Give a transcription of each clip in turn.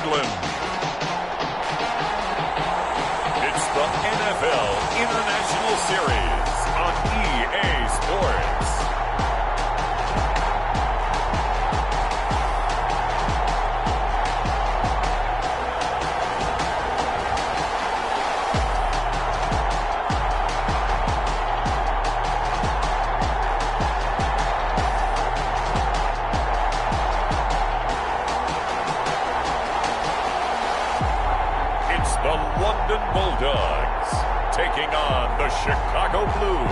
England. It's the NFL International Series on EA Sports. The London Bulldogs taking on the Chicago Blues.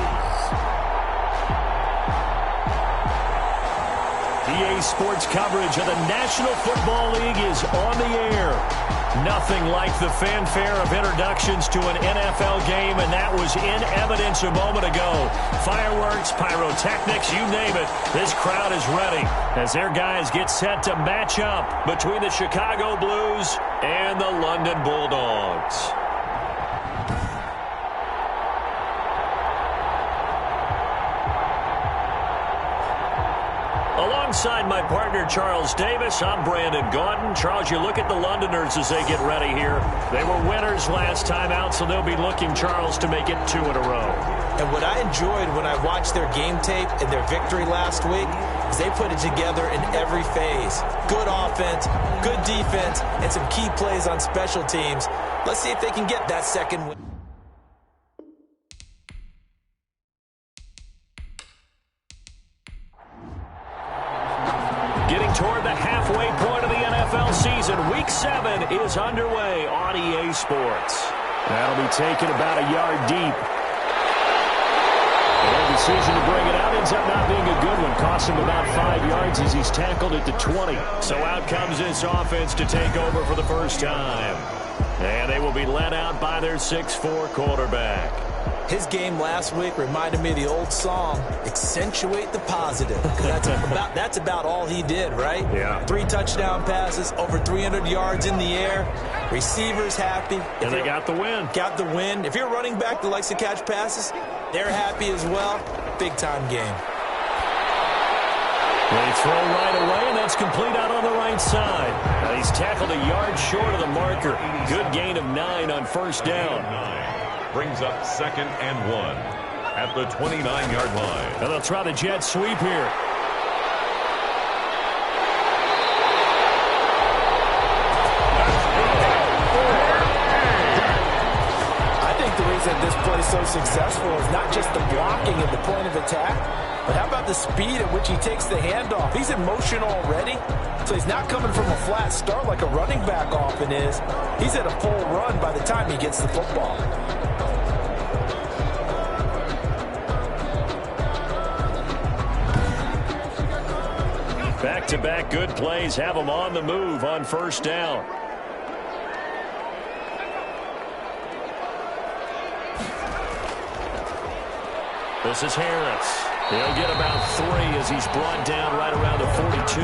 EA Sports coverage of the National Football League is on the air. Nothing like the fanfare of introductions to an NFL game, and that was in evidence a moment ago. Fireworks, pyrotechnics, you name it. This crowd is ready as their guys get set to match up between the Chicago Blues and the London Bulldogs. Alongside my partner, Charles Davis, I'm Brandon Gaudin. Charles, you look at the Londoners as they get ready here. They were winners last time out, so they'll be looking, Charles, to make it 2 in a row. And what I enjoyed when I watched their game tape and their victory last week is they put it together in every phase. Good offense, good defense, and some key plays on special teams. Let's see if they can get that second win. Getting toward the halfway point of the NFL season, Week 7 is underway on EA Sports. That'll be taken about a yard deep. The decision to bring it out ends up not being a good one. Cost him about 5 yards as he's tackled at the 20. So out comes this offense to take over for the first time. And they will be led out by their 6'4" quarterback. His game last week reminded me of the old song, Accentuate the Positive. That's about all he did, right? Yeah. 3 touchdown passes, over 300 yards in the air. Receivers happy. And they got the win. Got the win. If you're a running back that likes to catch passes, they're happy as well. Big-time game. They throw right away, and that's complete out on the right side. Now he's tackled a yard short of the marker. Good gain of 9 on first down. Brings up 2nd and 1 at the 29-yard line. And they'll try the jet sweep here. I think the reason this play is so successful is not just the blocking at the point of attack, but how about the speed at which he takes the handoff? He's in motion already, so he's not coming from a flat start like a running back often is. He's at a full run by the time he gets the football. Back-to-back good plays have them on the move on first down. This is Harris. He'll get about 3 as he's brought down right around the 42.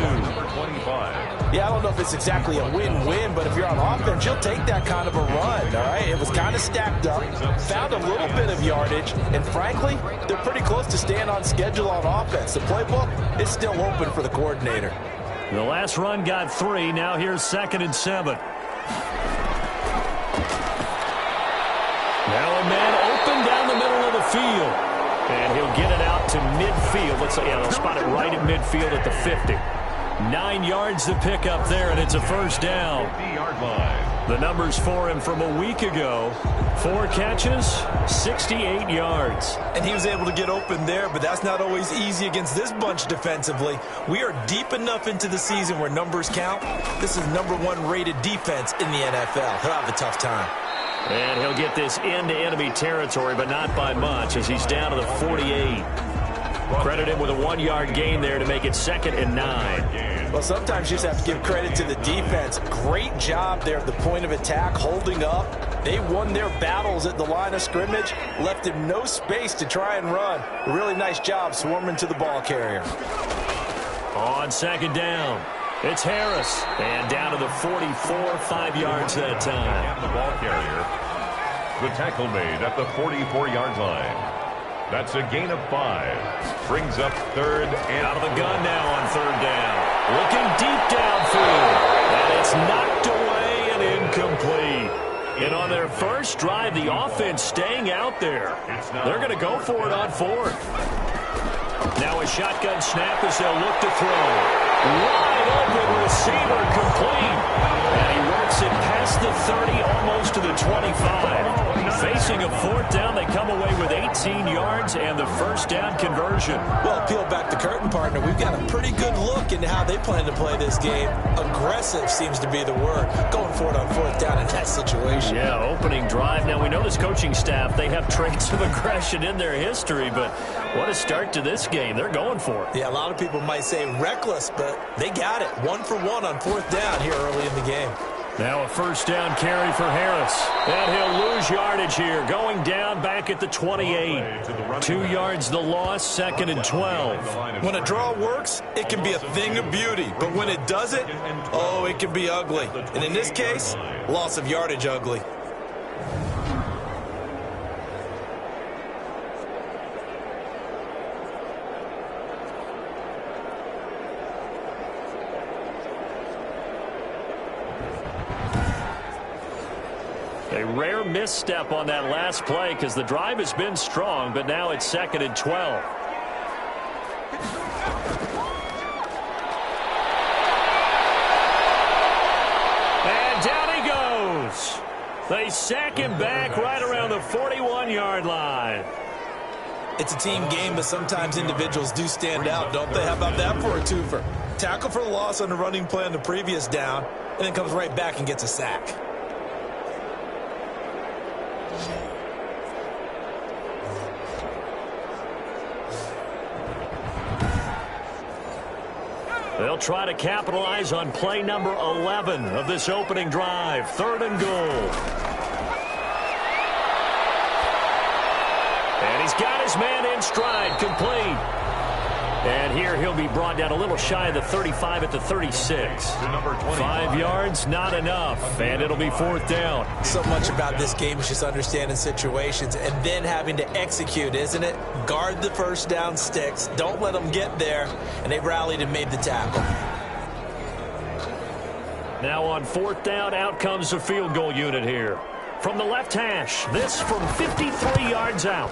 25. Yeah, I don't know if it's exactly a win-win, but if you're on offense, you'll take that kind of a run, all right? It was kind of stacked up, found a little bit of yardage, and frankly, they're pretty close to staying on schedule on offense. The playbook is still open for the coordinator. The last run got 3. Now here's 2nd and 7. Now a man open down the middle of the field. And he'll get it out to midfield. Let's say, yeah, they'll spot it right at midfield at the 50. 9 yards to pick up there, and it's a first down. 50-yard line. The numbers for him from a week ago. 4 catches, 68 yards. And he was able to get open there, but that's not always easy against this bunch defensively. We are deep enough into the season where numbers count. This is #1 rated defense in the NFL. He'll have a tough time. And he'll get this into enemy territory, but not by much as he's down to the 48. Credit him with a 1-yard gain there to make it 2nd and 9. Well, sometimes you just have to give credit to the defense. Great job there at the point of attack, holding up. They won their battles at the line of scrimmage, left him no space to try and run. A really nice job swarming to the ball carrier. On 2nd down, it's Harris. And down to the 44, 5 yards that time. And the ball carrier. The tackle made at the 44-yard line. That's a gain of 5. Brings up 3rd and out of the gun now on 3rd down. Looking deep downfield. And it's knocked away. and incomplete. And on their first drive, the offense staying out there. They're going to go for it on fourth. Now a shotgun snap as they'll look to throw. Wide open receiver complete. And he works it past the 30, almost to the 25. Facing a fourth down, they come away with 18 yards and the first down conversion. Well, peel back the curtain, partner. We've got a pretty good look into how they plan to play this game. Aggressive seems to be the word. Going for it on fourth down in that situation. Yeah, opening drive. Now, we know this coaching staff, they have traits of aggression in their history, but what a start to this game. They're going for it. Yeah, a lot of people might say reckless, but they got it. 1 for 1 on fourth down here early in the game. Now a first down carry for Harris. And he'll lose yardage here. Going down back at the 28. 2 yards the loss, 2nd and 12. When a draw works, it can be a thing of beauty. But when it doesn't, oh, it can be ugly. And in this case, loss of yardage ugly. A rare misstep on that last play because the drive has been strong, but now it's 2nd and 12. And down he goes. They sack him back right around the 41-yard line. It's a team game, but sometimes individuals do stand out, don't they? How about that for a twofer? Tackle for the loss on the running play on the previous down, and then comes right back and gets a sack. They'll try to capitalize on play number 11 of this opening drive. 3rd and goal. And he's got his man in stride, complete. And here he'll be brought down a little shy of the 35 at the 36. 5 yards, not enough, and it'll be 4th down. So much about this game is just understanding situations and then having to execute, isn't it? Guard the first down sticks. Don't let them get there. And they rallied and made the tackle. Now on 4th down, out comes the field goal unit here. From the left hash, this from 53 yards out.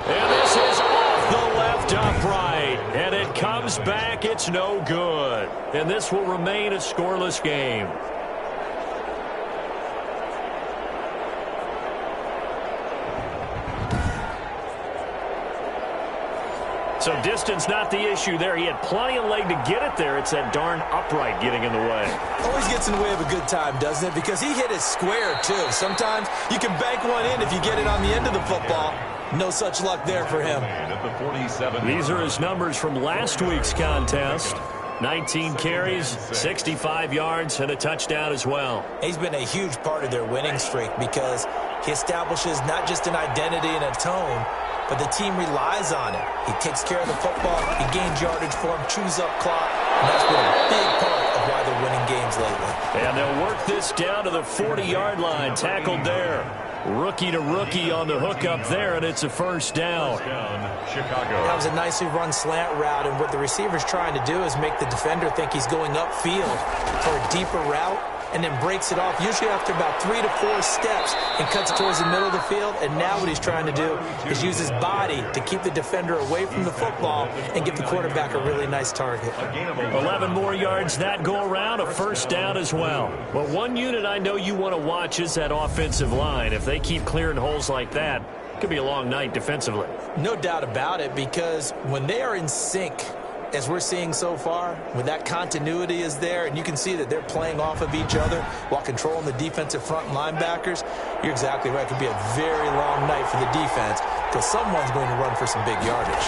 And this is off the left upright. And it comes back. It's no good. And this will remain a scoreless game. So distance not the issue there. He had plenty of leg to get it there. It's that darn upright getting in the way. Always gets in the way of a good time, doesn't it? Because he hit it square, too. Sometimes you can bank one in if you get it on the end of the football. No such luck there for him. These are his numbers from last week's contest. 19 carries, 65 yards, and a touchdown as well. He's been a huge part of their winning streak because he establishes not just an identity and a tone, but the team relies on it. He takes care of the football, he gains yardage for him, chews up clock, and that's been a big part of why they're winning games lately. And they'll work this down to the 40-yard line, tackled there. Rookie to rookie on the hook up there, and it's a first down. Chicago. That was a nicely run slant route, and what the receiver's trying to do is make the defender think he's going upfield for a deeper route, and then breaks it off, usually after about 3 to 4 steps, and cuts towards the middle of the field. And now what he's trying to do is use his body to keep the defender away from the football and give the quarterback a really nice target. 11 more yards that go around, a first down as well. Well, one unit I know you want to watch is that offensive line. If they keep clearing holes like that, it could be a long night defensively. No doubt about it, because when they are in sync, as we're seeing so far, when that continuity is there, and you can see that they're playing off of each other while controlling the defensive front linebackers, you're exactly right. It could be a very long night for the defense because someone's going to run for some big yardage.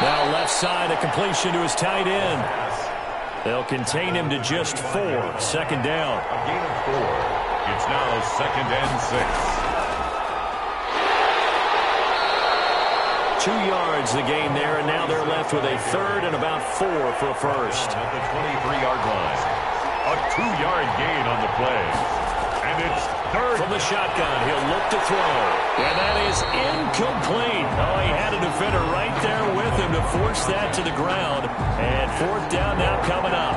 Now left side, a completion to his tight end. They'll contain him to just 4. 2nd down. A gain of 4. It's now 2nd and 6. 2 yards the gain there, and now they're left with a 3rd and about 4 for a first. At the 23-yard line. A 2-yard gain on the play. And And it's third. From the shotgun, he'll look to throw. And that is incomplete. Oh, he had a defender right there with him to force that to the ground. And fourth down now coming up.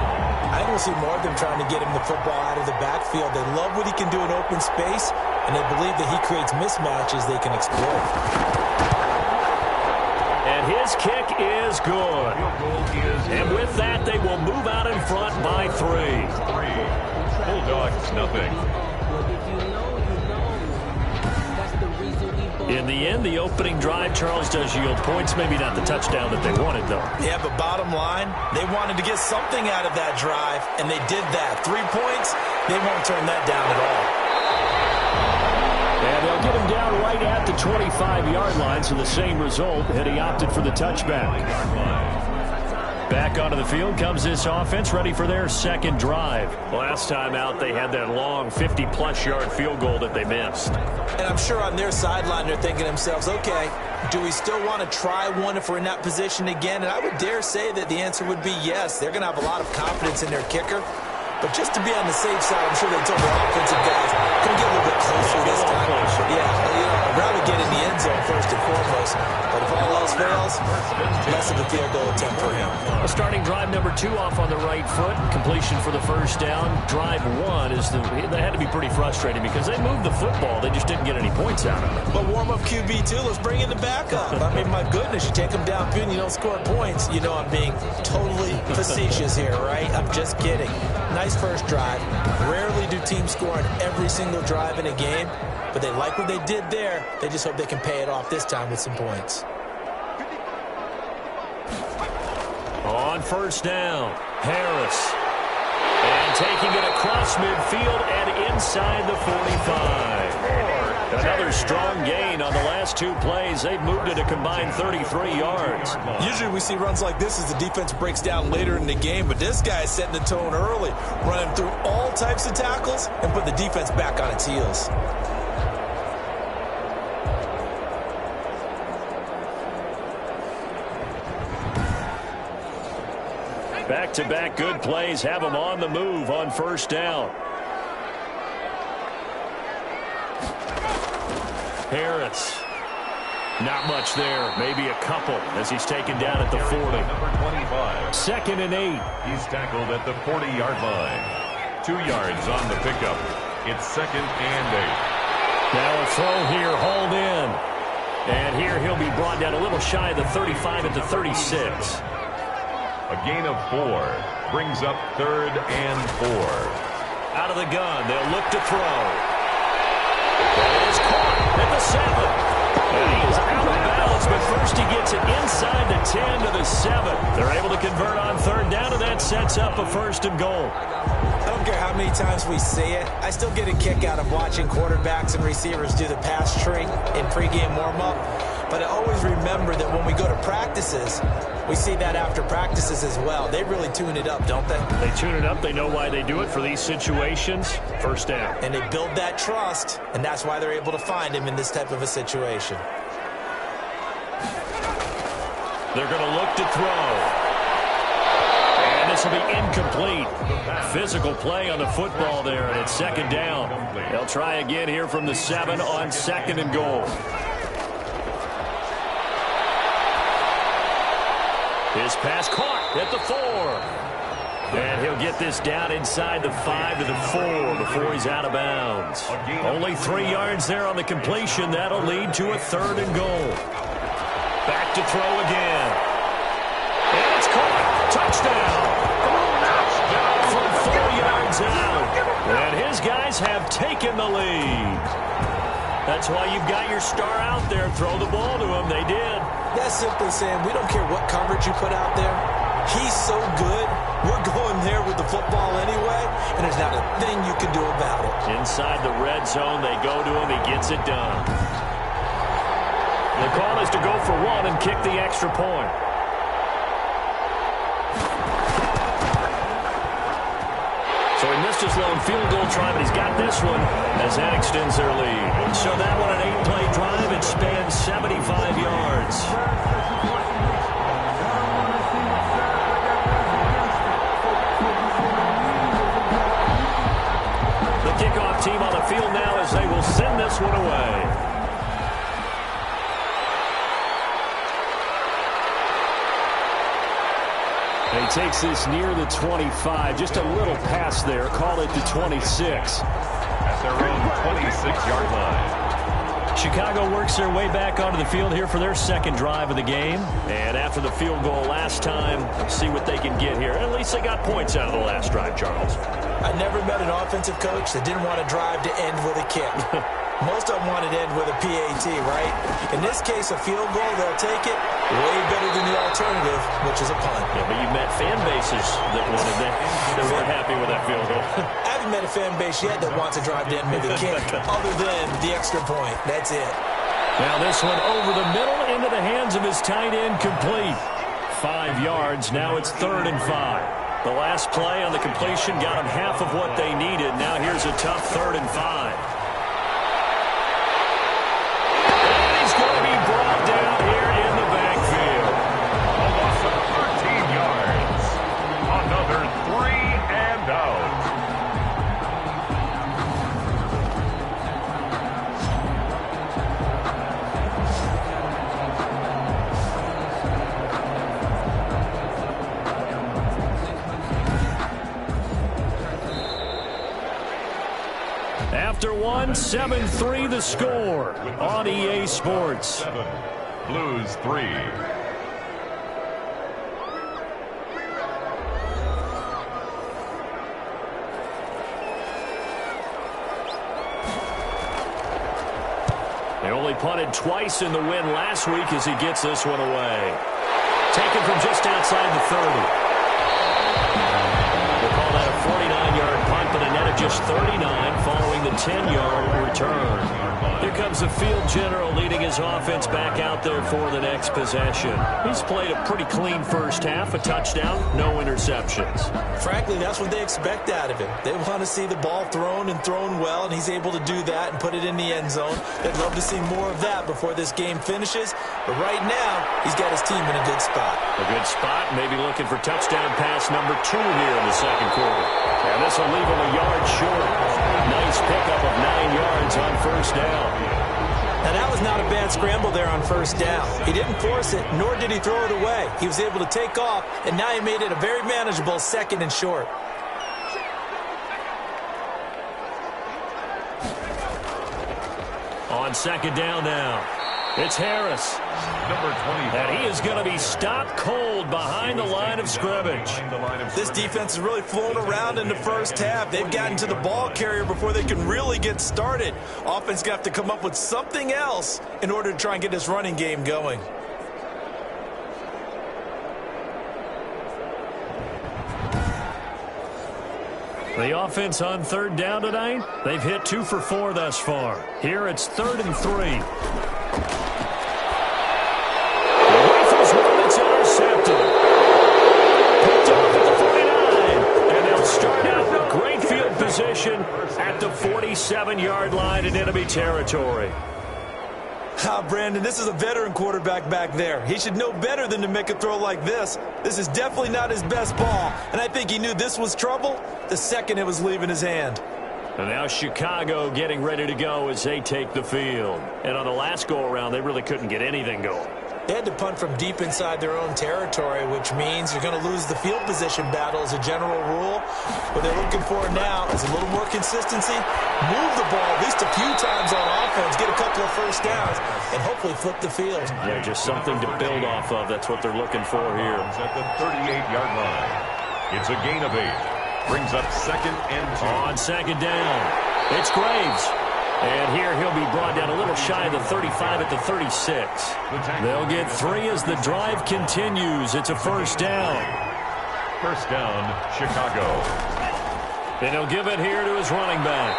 I think we'll see more of them trying to get him the football out of the backfield. They love what he can do in open space, and they believe that he creates mismatches they can exploit. And his kick is good. And with that, they will move out in front by 3. Bulldogs, nothing. In the end, the opening drive, Charles, does yield points. Maybe not the touchdown that they wanted, though. Yeah, but bottom line, they wanted to get something out of that drive, and they did that. 3 points, they won't turn that down at all. And they'll get him down right at the 25-yard line, so the same result, had he opted for the touchback. Back onto the field comes this offense, ready for their second drive. Last time out, they had that long 50-plus yard field goal that they missed. And I'm sure on their sideline they're thinking to themselves, okay, do we still want to try one if we're in that position again? And I would dare say that the answer would be yes. They're going to have a lot of confidence in their kicker. But just to be on the safe side, I'm sure they told their offensive guys, can we get a little bit closer this time? Yeah, I'd rather get in the end zone first and foremost. But if all else fails, less of a field goal attempt for him. Well, starting drive number 2 off on the right foot. Completion for the first down. Drive 1 is they had to be pretty frustrating because they moved the football. They just didn't get any points out of it. But warm-up QB, too. Let's bring in the backup. I mean, my goodness, you take them downfield and you don't score points. You know I'm being totally facetious here, right? I'm just kidding. Nice first drive. Rarely do teams score on every single drive in a game, but they like what they did there. They just hope they can pay it off this time with some points. On first down, Harris. And taking it across midfield and inside the 45. Another strong gain on the last 2 plays. They've moved it a combined 33 yards. Usually we see runs like this as the defense breaks down later in the game, but this guy is setting the tone early, running through all types of tackles and put the defense back on its heels. Back-to-back good plays have them on the move on first down. Harris. Not much there. Maybe a couple as he's taken down at the 40. Number 25. 2nd and 8. He's tackled at the 40-yard line. 2 yards on the pickup. It's 2nd and 8. Now a throw here, hauled in. And here he'll be brought down a little shy of the 35 at the 36. A gain of 4 brings up 3rd and 4. Out of the gun, they'll look to throw. And it is caught at the 7. And he is out of bounds, but first he gets it inside the 10 to the 7. They're able to convert on 3rd down, and that sets up a 1st and goal. I don't care how many times we see it. I still get a kick out of watching quarterbacks and receivers do the pass tree in pregame warm-up. But I always remember that when we go to practices, we see that after practices as well. They really tune it up, don't they? They tune it up. They know why they do it for these situations. 1st down. And they build that trust, and that's why they're able to find him in this type of a situation. They're going to look to throw. And this will be incomplete. Physical play on the football there, and it's 2nd down. They'll try again here from the 7 on 2nd and goal. His pass caught at the 4. And he'll get this down inside the 5 to the 4 before he's out of bounds. Only 3 yards there on the completion. That'll lead to a 3rd and goal. Back to throw again. And it's caught. Touchdown. From 4 yards out. And his guys have taken the lead. That's why you've got your star out there. Throw the ball to him. They did. That's simply saying we don't care what coverage you put out there. He's so good. We're going there with the football anyway, and there's not a thing you can do about it. Inside the red zone, they go to him. He gets it done. The call is to go for 1 and kick the extra point. So he missed his lone field goal try, but he's got this one as that extends their lead. So that one, an 8-play drive. It spans 75 yards. The kickoff team on the field now as they will send this one away. He takes this near the 25. Just a little pass there. Call it the 26. At their own 26-yard line. Chicago works their way back onto the field here for their second drive of the game. And after the field goal last time, see what they can get here. At least they got points out of the last drive, Charles. I never met an offensive coach that didn't want to drive to end with a kick. Most of them wanted to end with a PAT, right? In this case, a field goal, they'll take it. Way better than the alternative, which is a punt. Yeah, but you met fan bases that wanted that. They weren't happy with that field goal. I haven't met a fan base yet that wants to drive to end with a kick, other than the extra point. That's it. Now this one over the middle into the hands of his tight end, complete. 5 yards. Now it's 3rd and 5. The last play on the completion got them half of what they needed. Now here's a tough 3rd and 5. Brought down here in the backfield. A loss of 13 yards. Another 3 and out. After one, 7-3 the score on EA Sports. 7, Blues 3. They only punted twice in the win last week as he gets this one away. Taken from just outside the 30. We'll call that a 49-yard punt, but a net of just 39 following the 10-yard return. Here comes the field general leading his offense back out there for the next possession. He's played a pretty clean first half, a touchdown, no interceptions. Frankly, that's what they expect out of him. They want to see the ball thrown and thrown well, and he's able to do that and put it in the end zone. They'd love to see more of that before this game finishes. But right now, he's got his team in a good spot. A good spot, maybe looking for touchdown pass number 2 here in the second quarter. And this will leave him a yard short. Nice pickup of 9 yards on first down. Now, that was not a bad scramble there on first down. He didn't force it, nor did he throw it away. He was able to take off, and now he made it a very manageable 2nd and short. On second down now, it's Harris. Number 25. And he is going to be stopped cold behind the line of scrimmage. This defense has really flown around in the first half. They've gotten to the ball carrier before they can really get started. Offense got to come up with something else in order to try and get this running game going. The offense on third down tonight, they've hit 2 for 4 thus far. Here it's 3rd and 3. Rifles one that's intercepted. Picked off at the 49. And they'll start out with great field position at the 47-yard line in enemy territory. Brandon, this is a veteran quarterback back there. He should know better than to make a throw like this. This is definitely not his best ball, and I think he knew this was trouble the second it was leaving his hand. And now Chicago getting ready to go as they take the field. And on the last go-around, they really couldn't get anything going. They had to punt from deep inside their own territory, which means you're going to lose the field position battle as a general rule. What they're looking for now is a little more consistency, move the ball at least a few times on offense, get a couple of first downs, and hopefully flip the field. Yeah, just something to build off of. That's what they're looking for here. At the 38-yard line. It's a gain of 8. Brings up 2nd and 2. On second down, it's Graves. And here he'll be brought down a little shy of the 35 at the 36. They'll get 3 as the drive continues. It's a first down. First down, Chicago. And he'll give it here to his running back.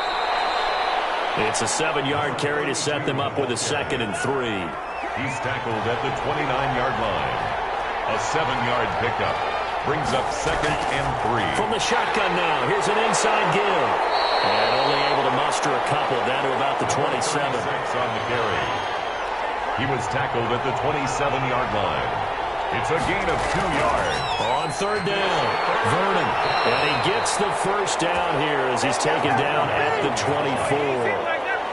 It's a 7-yard carry to set them up with a 2nd and 3. He's tackled at the 29-yard line. A 7-yard pickup. Brings up 2nd and 3. From the shotgun now, here's an inside give. And only able to muster a couple down to about the 27. 6 on the carry. He was tackled at the 27-yard line. It's a gain of 2 yards. On third down, Vernon. And he gets the first down here as he's taken down at the 24.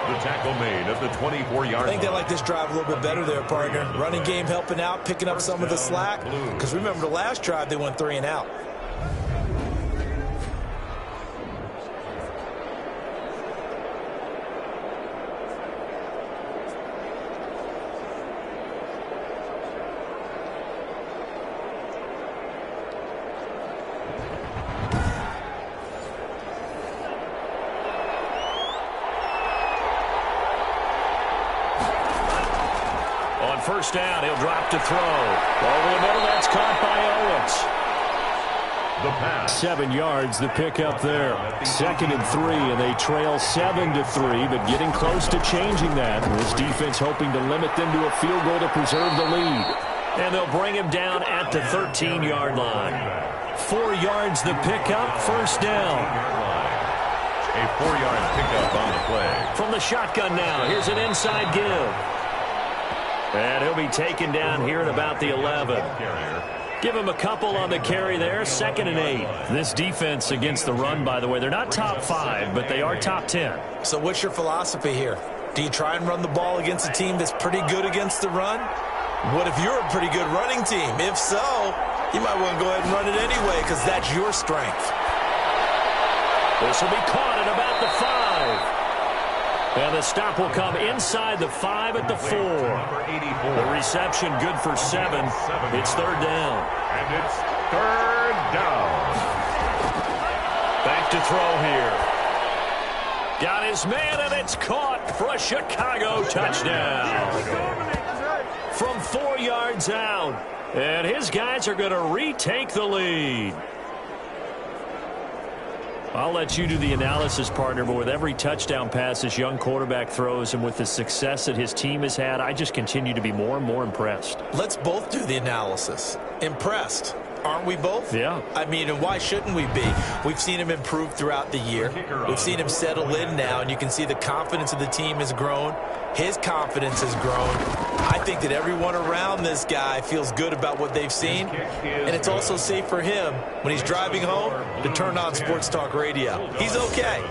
The tackle made at the 24-yard line. I think they like this drive a little bit better there, partner. Running game helping out, picking up some of the slack. Because remember, the last drive, they went 3 and out. First down, he'll drop to throw. Over the middle, that's caught by Owens. The pass. 7 yards, the pickup there. 2nd and 3, and they trail 7-3, but getting close to changing that. This defense hoping to limit them to a field goal to preserve the lead. And they'll bring him down at the 13-yard line. 4 yards, the pickup, first down. A 4-yard pickup on the play. From the shotgun now, here's an inside give. And he'll be taken down here at about the 11. Give him a couple on the carry there, 2nd and 8. This defense against the run, by the way, they're not top 5, but they are top 10. So what's your philosophy here? Do you try and run the ball against a team that's pretty good against the run? What if you're a pretty good running team? If so, you might want to go ahead and run it anyway because that's your strength. This will be caught at about the 5. And the stop will come inside the 5 at the 4. The reception good for 7. It's third down. And it's third down. Back to throw here. Got his man, and it's caught for a Chicago touchdown. From 4 yards out. And his guys are going to retake the lead. I'll let you do the analysis, partner, but with every touchdown pass this young quarterback throws and with the success that his team has had, I just continue to be more and more impressed. Let's both do the analysis. Impressed. Aren't we both? Yeah. I mean, and why shouldn't we be? We've seen him improve throughout the year. We've seen him settle in now, and you can see the confidence of the team has grown. His confidence has grown. I think that everyone around this guy feels good about what they've seen, and it's also safe for him when he's driving home to turn on Sports Talk Radio. He's okay.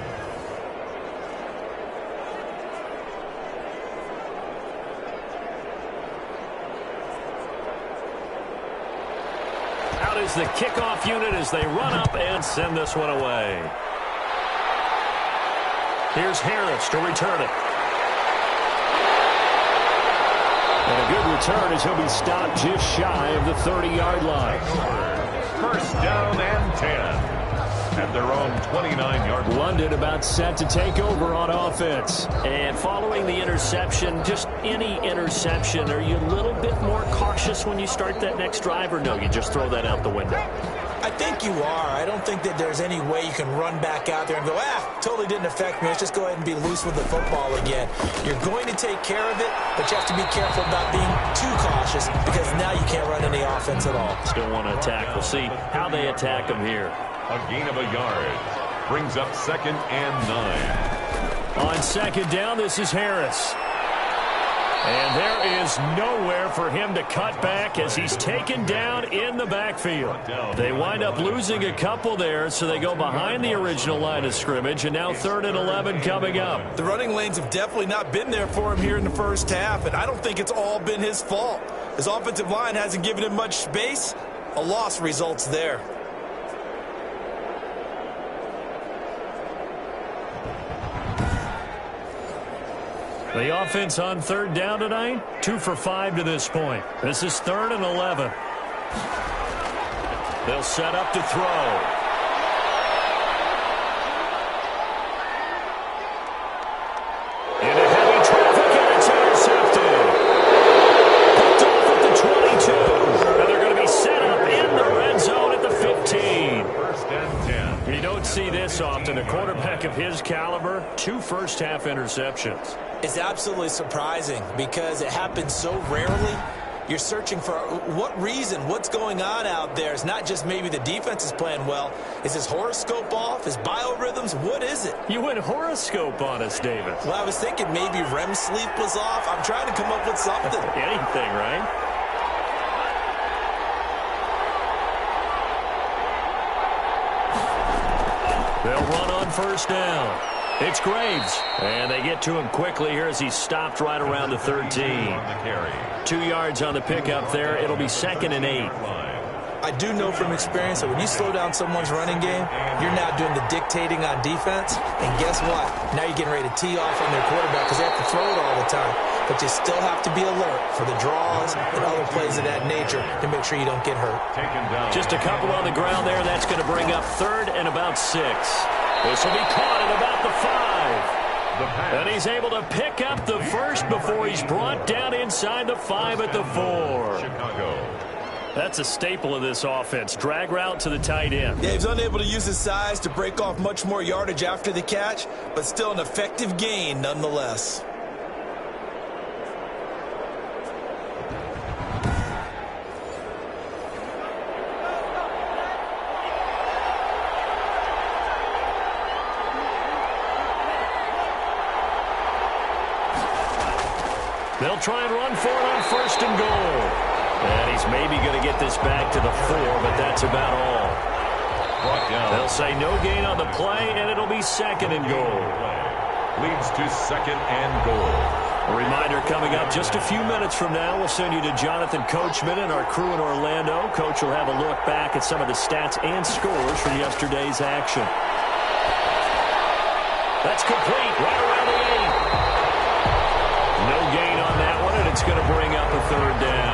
Out is the kickoff unit as they run up and send this one away. Here's Harris to return it. And a good return as he'll be stopped just shy of the 30-yard line. First down and 10. At their own 29-yard line. London about set to take over on offense. And following the interception, just any interception, are you a little bit more cautious when you start that next drive, or no, you just throw that out the window? I think you are. I don't think that there's any way you can run back out there and go, totally didn't affect me. Let's just go ahead and be loose with the football again. You're going to take care of it, but you have to be careful about being too cautious because now you can't run any offense at all. Still want to attack. We'll see how they attack them here. A gain of a yard. Brings up 2nd and 9. On 2nd down, this is Harris. And there is nowhere for him to cut back as he's taken down in the backfield. They wind up losing a couple there, so they go behind the original line of scrimmage, and now 3rd and 11 coming up. The running lanes have definitely not been there for him here in the first half, and I don't think it's all been his fault. His offensive line hasn't given him much space. A loss results there. The offense on 3rd down tonight, 2 for 5 to this point. This is 3rd and 11. They'll set up to throw. Into heavy traffic, and it's intercepted. Picked off at the 22. And they're going to be set up in the red zone at the 15. First and 10. You don't see this often. A quarterback of his caliber, 2 first-half interceptions. It's absolutely surprising because it happens so rarely. You're searching for what reason, what's going on out there. It's not just maybe the defense is playing well. Is his horoscope off? His biorhythms? What is it? You went horoscope on us, David. Well, I was thinking maybe REM sleep was off. I'm trying to come up with something. Anything, right? on first down. It's Graves. And they get to him quickly here as he's stopped right around the 13. 2 yards on the pickup there. It'll be 2nd and 8. I do know from experience that when you slow down someone's running game, you're now doing the dictating on defense. And guess what? Now you're getting ready to tee off on their quarterback because they have to throw it all the time. But you still have to be alert for the draws and other plays of that nature to make sure you don't get hurt. Just a couple on the ground there. That's going to bring up 3rd and about 6. This will be caught at about the 5. And he's able to pick up the first before he's brought down inside the 5 at the 4. Chicago. That's a staple of this offense. Drag route to the tight end. Yeah, he's unable to use his size to break off much more yardage after the catch, but still an effective gain nonetheless. They'll try and run for it on 1st and goal. And he's maybe going to get this back to the 4, but that's about all. They'll say no gain on the play, and it'll be 2nd and goal. Leads to 2nd and goal. A reminder coming up just a few minutes from now. We'll send you to Jonathan Coachman and our crew in Orlando. Coach will have a look back at some of the stats and scores from yesterday's action. That's complete right around the 8. No gain on that one, and it's going to bring up a 3rd down.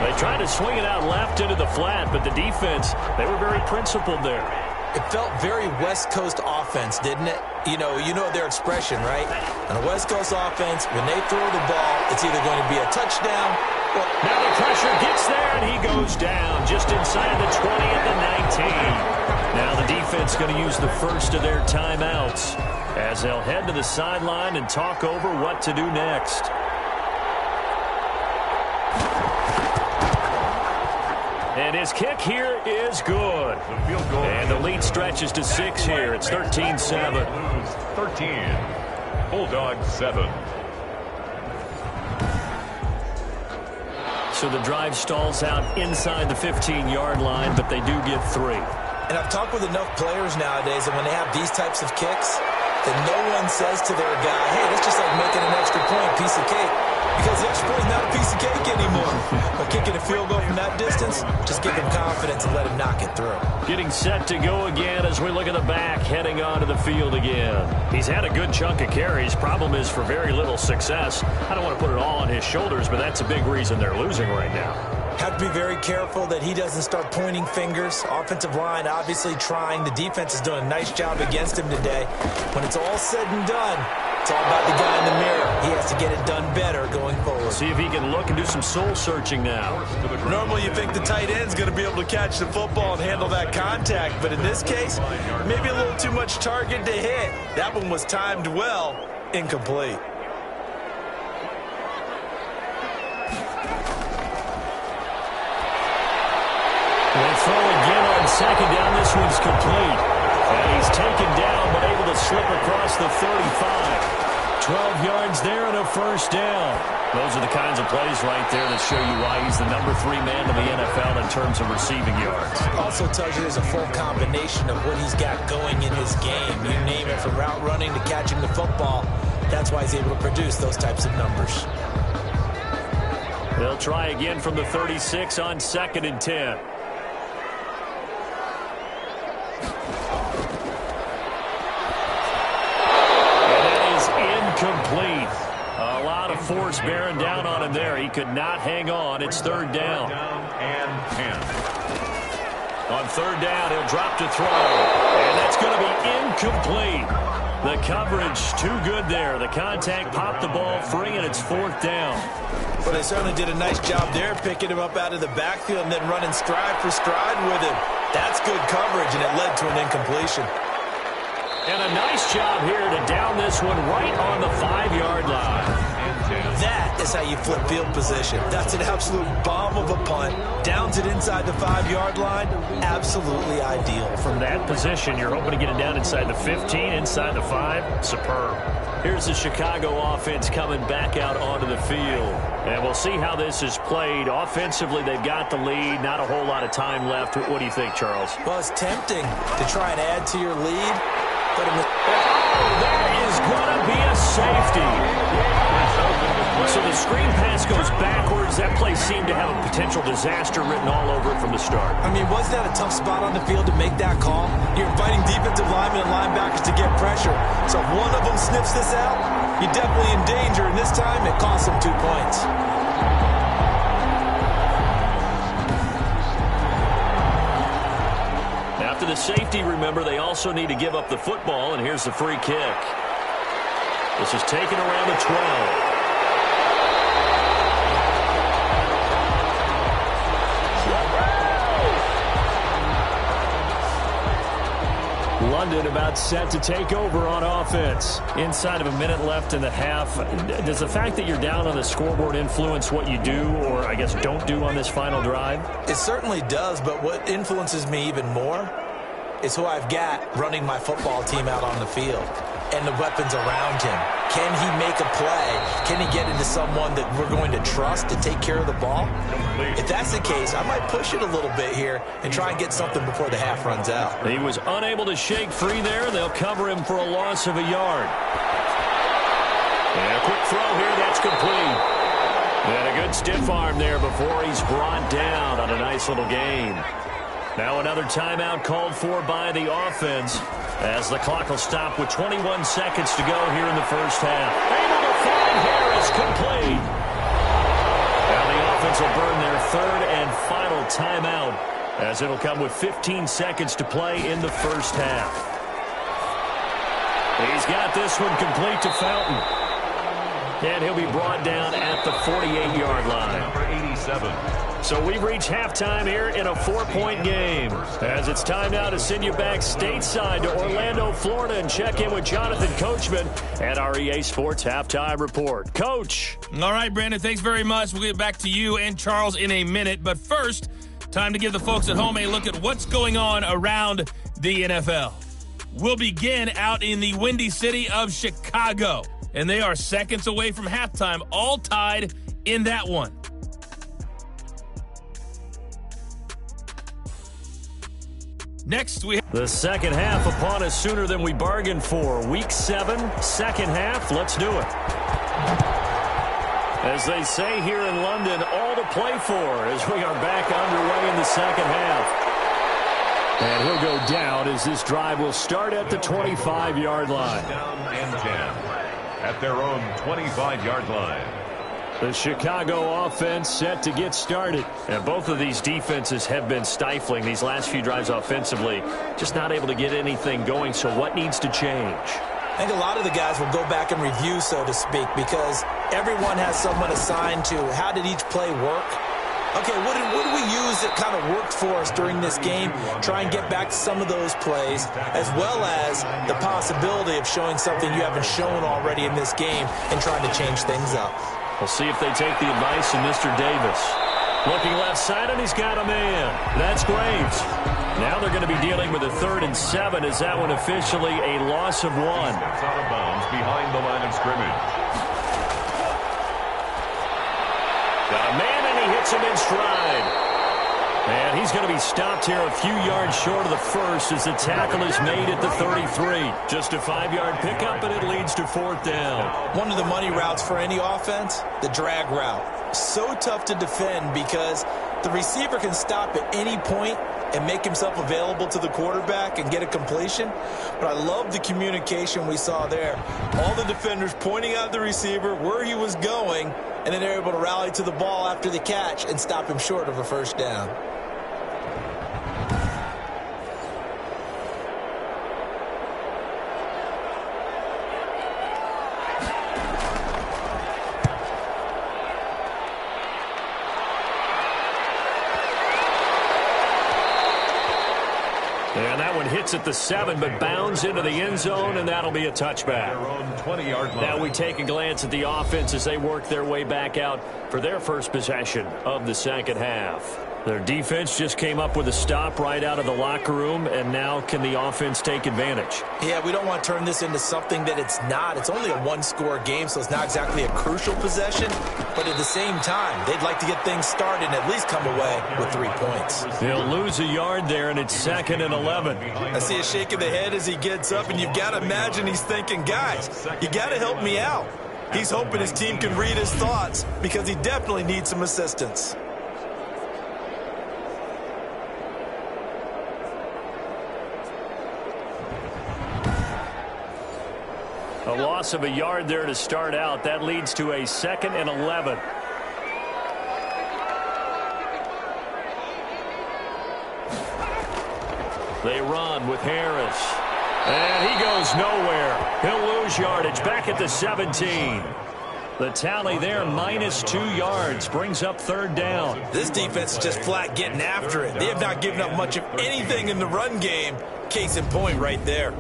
They tried to swing it out left into the flat, but the defense, they were very principled there. It felt very West Coast offense, didn't it? You know their expression, right? On a West Coast offense, when they throw the ball, it's either going to be a touchdown or... Now the pressure gets there, and he goes down just inside the 20 at the 19. Now the defense going to use the first of their timeouts as they'll head to the sideline and talk over what to do next. And his kick here is good. And the lead stretches to 6 here. It's 13-7. 13. Bulldogs 7. So the drive stalls out inside the 15-yard line, but they do get 3. And I've talked with enough players nowadays that when they have these types of kicks, that no one says to their guy, hey, that's just like making an extra point, piece of cake. Because the extra point is not a piece of cake anymore. But kicking a field goal from that distance, just give him confidence and let him knock it through. Getting set to go again as we look at the back, heading onto the field again. He's had a good chunk of carries. Problem is for very little success. I don't want to put it all on his shoulders, but that's a big reason they're losing right now. Have to be very careful that he doesn't start pointing fingers. Offensive line obviously trying. The defense is doing a nice job against him today. When it's all said and done, it's all about the guy in the mirror. He has to get it done better going forward. See if he can look and do some soul searching now. Normally you think the tight end's going to be able to catch the football and handle that contact, but in this case, maybe a little too much target to hit. That one was timed well, incomplete. They throw again on 2nd down. This one's complete. And he's taken down, but able to slip across the 35. 12 yards there and a 1st down. Those are the kinds of plays right there that show you why he's the number 3 man in the NFL in terms of receiving yards. Also tells you there's a full combination of what he's got going in his game. You name it, from route running to catching the football. That's why he's able to produce those types of numbers. They'll try again from the 36 on 2nd and 10. Complete. A lot of force bearing down on him there. He could not hang on. It's 3rd down. And 10. On 3rd down, he'll drop to throw. And that's going to be incomplete. The coverage too good there. The contact popped the ball free, and it's 4th down. Well, they certainly did a nice job there, picking him up out of the backfield and then running stride for stride with him. That's good coverage, and it led to an incompletion. And a nice job here to down this one right on the 5-yard line. That is how you flip field position. That's an absolute bomb of a punt. Downs it inside the 5-yard line. Absolutely ideal. From that position, you're hoping to get it down inside the 15, inside the 5. Superb. Here's the Chicago offense coming back out onto the field. And we'll see how this is played. Offensively, they've got the lead. Not a whole lot of time left. What do you think, Charles? Well, it's tempting to try and add to your lead. But in the will be a safety. So the screen pass goes backwards. That play seemed to have a potential disaster written all over it from the start. I mean, wasn't that a tough spot on the field to make that call? You're inviting defensive linemen and linebackers to get pressure. So if one of them sniffs this out, you're definitely in danger. And this time, it costs them 2 points. After the safety, remember, they also need to give up the football, and here's the free kick. This is taken around the 12. London about set to take over on offense. Inside of a minute left in the half. Does the fact that you're down on the scoreboard influence what you do, or I guess don't do on this final drive? It certainly does, but what influences me even more is who I've got running my football team out on the field and the weapons around him. Can he make a play? Can he get into someone that we're going to trust to take care of the ball? If that's the case, I might push it a little bit here and try and get something before the half runs out. He was unable to shake free there. They'll cover him for a loss of a yard. And a quick throw here. That's complete. And a good stiff arm there before he's brought down on a nice little gain. Now another timeout called for by the offense as the clock will stop with 21 seconds to go here in the first half. Able to find Harris, complete. Now the offense will burn their third and final timeout as it'll come with 15 seconds to play in the first half. He's got this one complete to Fountain. And he'll be brought down at the 48-yard line. Number 87. So we've reached halftime here in a 4-point game. As it's time now to send you back stateside to Orlando, Florida, and check in with Jonathan Coachman at our EA Sports Halftime Report. Coach. All right, Brandon, thanks very much. We'll get back to you and Charles in a minute. But first, time to give the folks at home a look at what's going on around the NFL. We'll begin out in the Windy City of Chicago. And they are seconds away from halftime, all tied in that one. Next, we have the second half upon us sooner than we bargained for. Week 7, second half. Let's do it. As they say here in London, all to play for as we are back underway in the second half. And he'll go down as this drive will start at the 25-yard line. Down and 10 at their own 25-yard line. The Chicago offense set to get started. And both of these defenses have been stifling these last few drives offensively. Just not able to get anything going. So what needs to change? I think a lot of the guys will go back and review, so to speak, because everyone has someone assigned to how did each play work. Okay, what did we use that kind of worked for us during this game? Try and get back to some of those plays, as well as the possibility of showing something you haven't shown already in this game and trying to change things up. We'll see if they take the advice of Mr. Davis. Looking left side, and he's got a man. That's Graves. Now they're going to be dealing with a 3rd and 7. Is that one officially a loss of 1? Steps out of bounds behind the line of scrimmage. Got a man, and he hits him in stride. And he's going to be stopped here a few yards short of the first as the tackle is made at the 33. Just a 5-yard pickup, and it leads to 4th down. One of the money routes for any offense, the drag route. So tough to defend because the receiver can stop at any point and make himself available to the quarterback and get a completion. But I love the communication we saw there. All the defenders pointing out the receiver, where he was going, and then they're able to rally to the ball after the catch and stop him short of a first down. And that one hits at the 7, but bounds into the end zone, and that'll be a touchback. Their own 20-yard line. Now we take a glance at the offense as they work their way back out for their first possession of the second half. Their defense just came up with a stop right out of the locker room, and now can the offense take advantage? Yeah, we don't want to turn this into something that it's not. It's only a one-score game, so it's not exactly a crucial possession. But at the same time, they'd like to get things started and at least come away with 3 points. They'll lose a yard there, and it's 2nd and 11. I see a shake of the head as he gets up, and you've got to imagine he's thinking, guys, you got to help me out. He's hoping his team can read his thoughts because he definitely needs some assistance. A loss of a yard there to start out. That leads to a 2nd and 11. They run with Harris. And he goes nowhere. He'll lose yardage back at the 17. The tally there, -2 yards, brings up 3rd down. This defense is just flat getting after it. They have not given up much of anything in the run game. Case in point right there.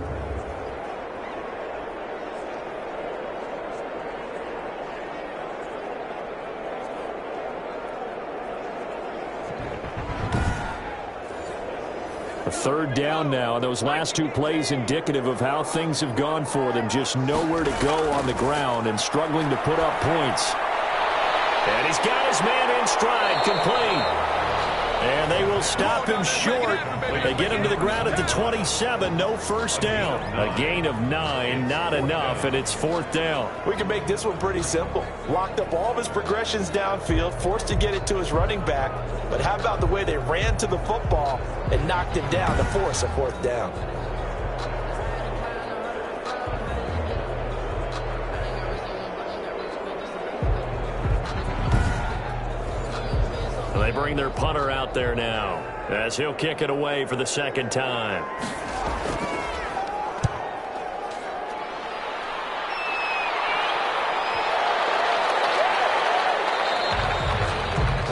A 3rd down now. Those last 2 plays indicative of how things have gone for them. Just nowhere to go on the ground and struggling to put up points. And he's got his man in stride, complete. And they will stop him short. They get him to the ground at the 27. No first down. A gain of 9, not enough, and it's 4th down. We can make this one pretty simple. Locked up all of his progressions downfield, forced to get it to his running back. But how about the way they ran to the football and knocked him down to force a 4th down? They bring their punter out there now as he'll kick it away for the 2nd time.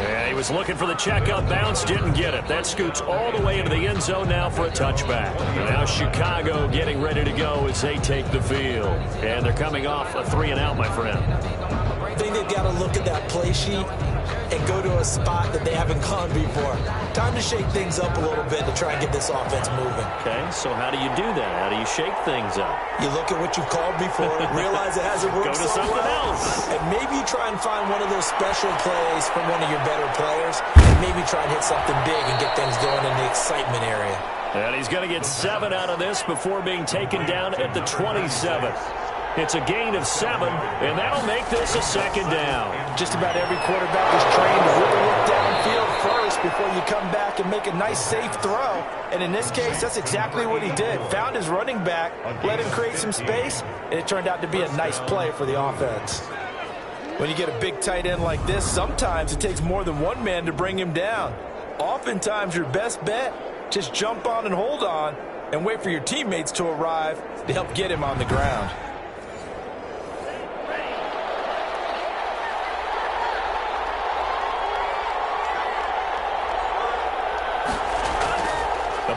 Yeah, he was looking for the checkup bounce, didn't get it. That scoots all the way into the end zone now for a touchback. Now Chicago getting ready to go as they take the field. And they're coming off a 3-and-out, my friend. I think they've got to look at that play sheet and go to a spot that they haven't gone before. Time to shake things up a little bit to try and get this offense moving. Okay, so how do you do that? How do you shake things up? You look at what you've called before, realize it hasn't worked Go to something else. And maybe you try and find one of those special plays from one of your better players, and maybe try and hit something big and get things going in the excitement area. And he's going to get 7 out of this before being taken down at the 27. It's a gain of 7, and that'll make this a 2nd down. Just about every quarterback is trained to really look downfield first before you come back and make a nice, safe throw. And in this case, that's exactly what he did. Found his running back, let him create some space, and it turned out to be a nice play for the offense. When you get a big tight end like this, sometimes it takes more than one man to bring him down. Oftentimes, your best bet, just jump on and hold on and wait for your teammates to arrive to help get him on the ground.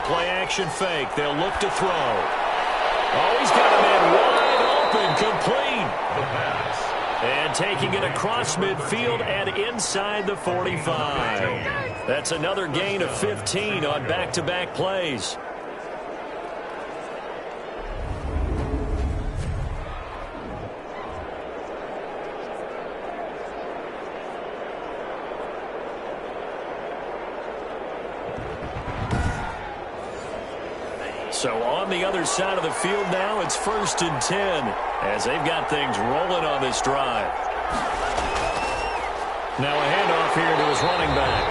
Play-action fake. They'll look to throw. Oh, he's got a man wide open, complete. The pass. And taking it across midfield and inside the 45. That's another gain of 15 on back-to-back plays. So on the other side of the field now, it's 1st and 10 as they've got things rolling on this drive. Now a handoff here to his running back.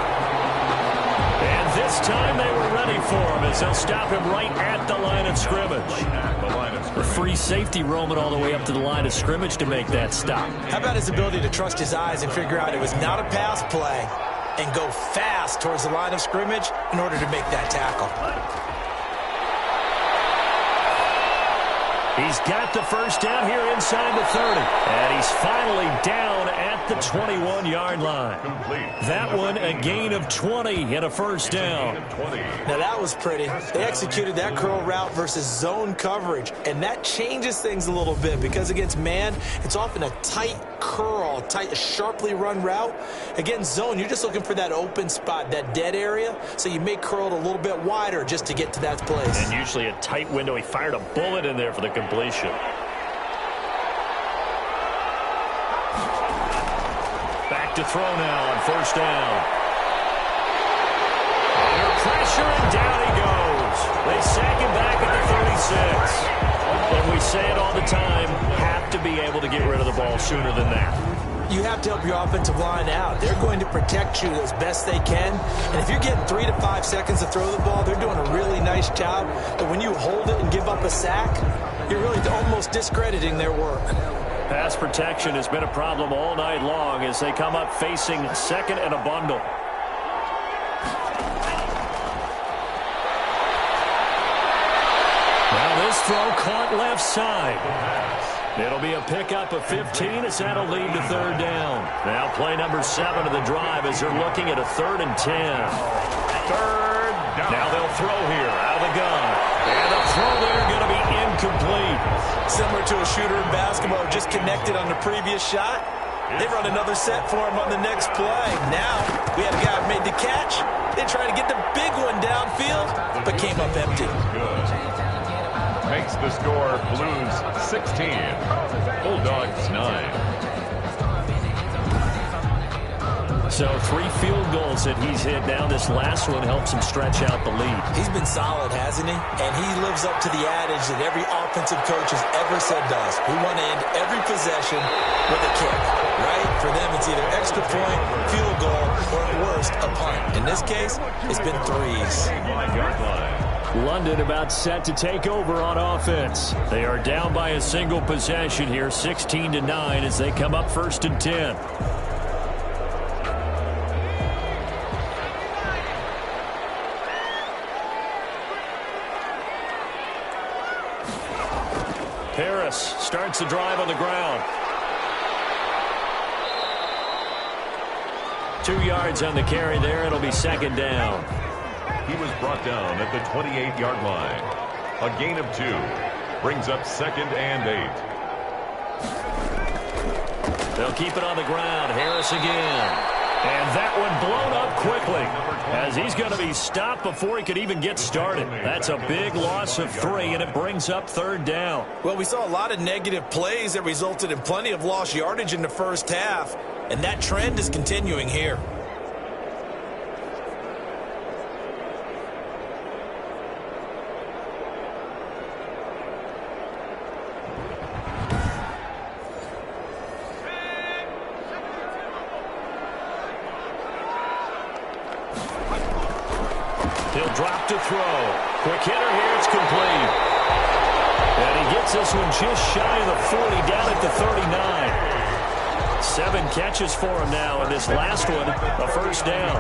And this time they were ready for him as they'll stop him right at the line of scrimmage. The free safety roaming all the way up to the line of scrimmage to make that stop. How about his ability to trust his eyes and figure out it was not a pass play and go fast towards the line of scrimmage in order to make that tackle? He's got the first down here inside the 30. And he's finally down at the 21-yard line. That one a gain of 20 and a first down. Now that was pretty. They executed that curl route versus zone coverage, and that changes things a little bit because against man, it's often a tight curl, tight, sharply run route. Against zone, you're just looking for that open spot, that dead area, so you may curl it a little bit wider just to get to that place. And usually a tight window. He fired a bullet in there for the completion. Back to throw now on first down. Under pressure, and down he goes. They sack him back at the 36. And we say it all the time, have to be able to get rid of the ball sooner than that. You have to help your offensive line out. They're going to protect you as best they can. And if you're getting 3 to 5 seconds to throw the ball, they're doing a really nice job. But when you hold it and give up a sack, you're really almost discrediting their work. Pass protection has been a problem all night long as they come up facing second and a bundle. Now this throw caught left side. It'll be a pickup of 15 as that'll lead to third down. Now play number 7 of the drive as they're looking at a 3rd and 10. Third down. Now they'll throw here out of the gun. And the throw there going to be incomplete. Similar to a shooter in basketball, just connected on the previous shot. They run another set for him on the next play. Now we had a guy who made the catch. They tried to get the big one downfield, but came up empty. Makes the score Blues 16, Bulldogs 9. So 3 field goals that he's hit now. This last one helps him stretch out the lead. He's been solid, hasn't he? And he lives up to the adage that every offensive coach has ever said to us. We want to end every possession with a kick, right? For them, it's either extra point, field goal, or at worst, a punt. In this case, it's been 3s. London about set to take over on offense. They are down by a single possession here, 16-9, as they come up 1st and 10. Harris starts the drive on the ground. 2 yards on the carry there. It'll be 2nd down. He was brought down at the 28-yard line. A gain of 2 brings up 2nd and 8. They'll keep it on the ground. Harris again. And that one blown up quickly as he's going to be stopped before he could even get started. That's a big loss of 3, and it brings up 3rd down. Well, we saw a lot of negative plays that resulted in plenty of lost yardage in the first half, and that trend is continuing here. He'll drop to throw. Quick hitter here. It's complete. And he gets this one just shy of the 40, down at the 39. 7 catches for him now, and this last one, a first down.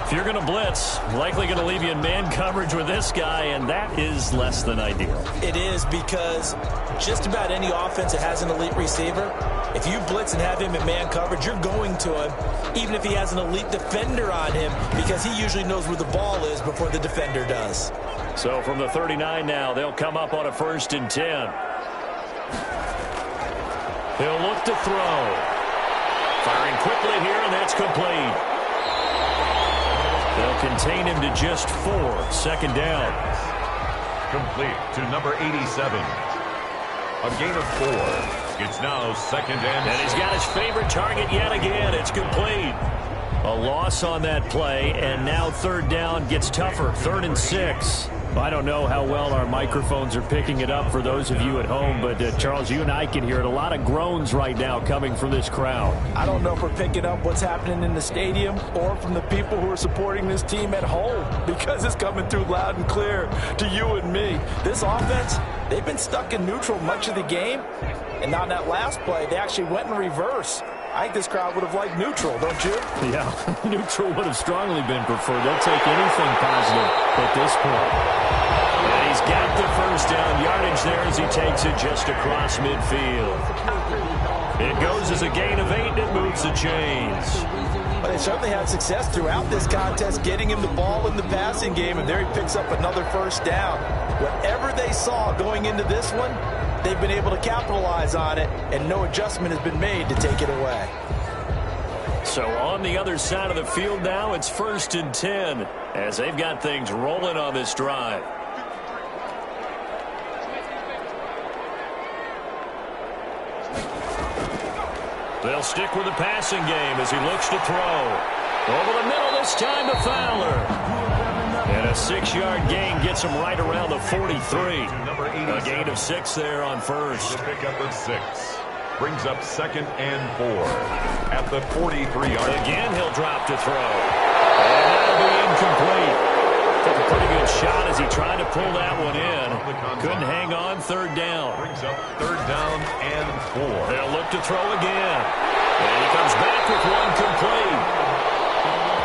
If you're going to blitz, likely going to leave you in man coverage with this guy, and that is less than ideal. It is, because just about any offense that has an elite receiver, if you blitz and have him in man coverage, you're going to him, even if he has an elite defender on him, because he usually knows where the ball is before the defender does. So from the 39 now, they'll come up on a 1st and 10. He'll look to throw. Firing quickly here, and that's complete. They'll contain him to just 4. 2nd down. Complete to number 87. A gain of 4. It's now 2nd and 6. And he's got his favorite target yet again. It's complete. A loss on that play, and now 3rd down gets tougher. 3rd and 6. I don't know how well our microphones are picking it up for those of you at home, but Charles, you and I can hear it. A lot of groans right now coming from this crowd. I don't know if we're picking up what's happening in the stadium or from the people who are supporting this team at home, because it's coming through loud and clear to you and me. This offense, they've been stuck in neutral much of the game, and on that last play, they actually went in reverse. I think this crowd would have liked neutral, don't you? Yeah, neutral would have strongly been preferred. They'll take anything positive at this point. And he's he's got the first down yardage there as he takes it just across midfield. It goes as a gain of 8, and it moves the chains. But they certainly had success throughout this contest, getting him the ball in the passing game, and there he picks up another first down. Whatever they saw going into this one, they've been able to capitalize on it, and no adjustment has been made to take it away. So on the other side of the field now, it's 1st and 10 as they've got things rolling on this drive. They'll stick with the passing game as he looks to throw. Over the middle this time to Fowler. And a 6-yard gain gets him right around the 43. A gain of 6 there on first. The pickup of 6. Brings up 2nd and 4 at the 43-yard. Again, he'll drop to throw. And that'll be incomplete. Took a pretty good shot as he tried to pull that one in. Couldn't hang on, 3rd down. Brings up 3rd down and 4. They'll look to throw again. And he comes back with one complete.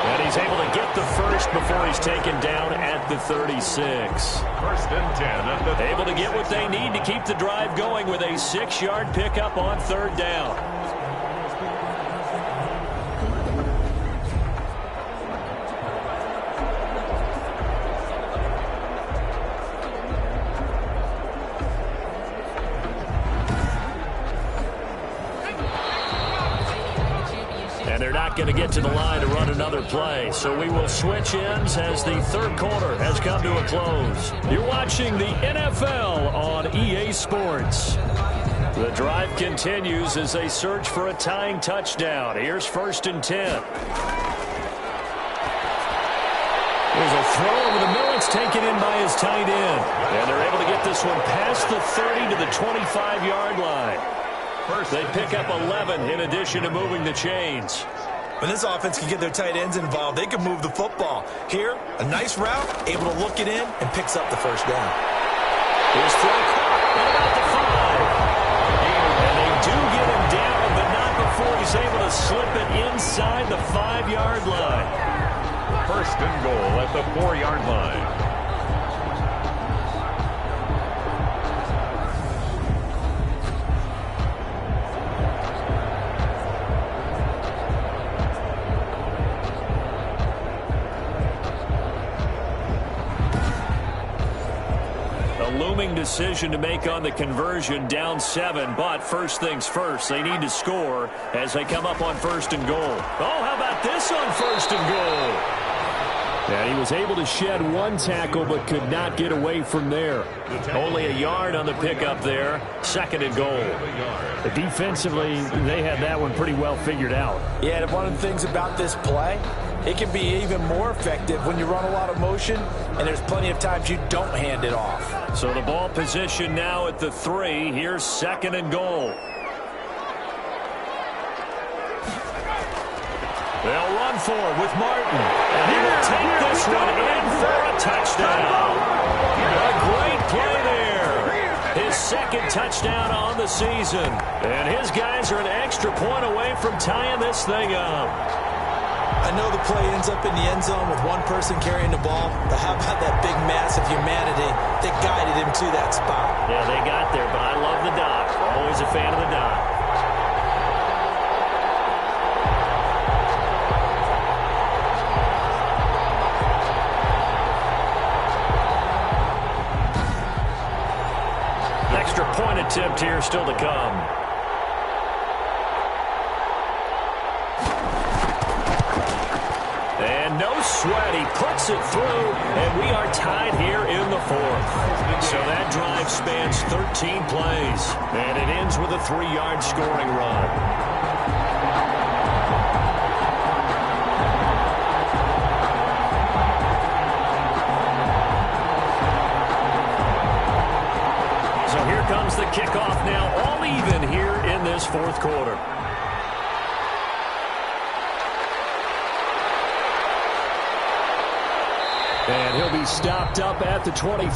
And he's able to get the first before he's taken down at the 36. 1st and 10 at the able to get what they need to keep the drive going with a 6-yard pickup on 3rd down. And they're not going to get to the line to run another play. So we will switch ends as the 3rd quarter has come to a close. You're watching the NFL on EA Sports. The drive continues as they search for a tying touchdown. Here's 1st and 10. There's a throw over the middle. It's taken in by his tight end. And they're able to get this one past the 30 to the 25-yard line. They pick up 11 in addition to moving the chains. When this offense can get their tight ends involved, they can move the football. Here, a nice route, able to look it in, and picks up the first down. Here's throw caught at about the 5. And they do get him down, but not before he's able to slip it inside the 5-yard line. 1st and goal at the 4-yard line. Looming decision to make on the conversion, down 7, but first things first, they need to score as they come up on 1st and goal. Oh, how about this on 1st and goal? And he was able to shed one tackle but could not get away from there. Only a yard on the pickup there, 2nd and goal. Defensively, they had that one pretty well figured out. Yeah, and one of the things about this play, it can be even more effective when you run a lot of motion, and there's plenty of times you don't hand it off. So the ball position now at the 3. Here's 2nd and goal. They'll run for it with Martin. And he will take this one in for a touchdown. A great play there. His 2nd touchdown on the season. And his guys are an extra point away from tying this thing up. I know the play ends up in the end zone with one person carrying the ball, but how about that big mass of humanity that guided him to that spot? Yeah, they got there, but I love the dot. Always a fan of the dot. Extra point attempt here still to come. And no sweat, he puts it through, and we are tied here in the 4th. So that drive spans 13 plays, and it ends with a 3-yard scoring run. So here comes the kickoff now, all even here in this 4th quarter. And he'll be stopped up at the 25.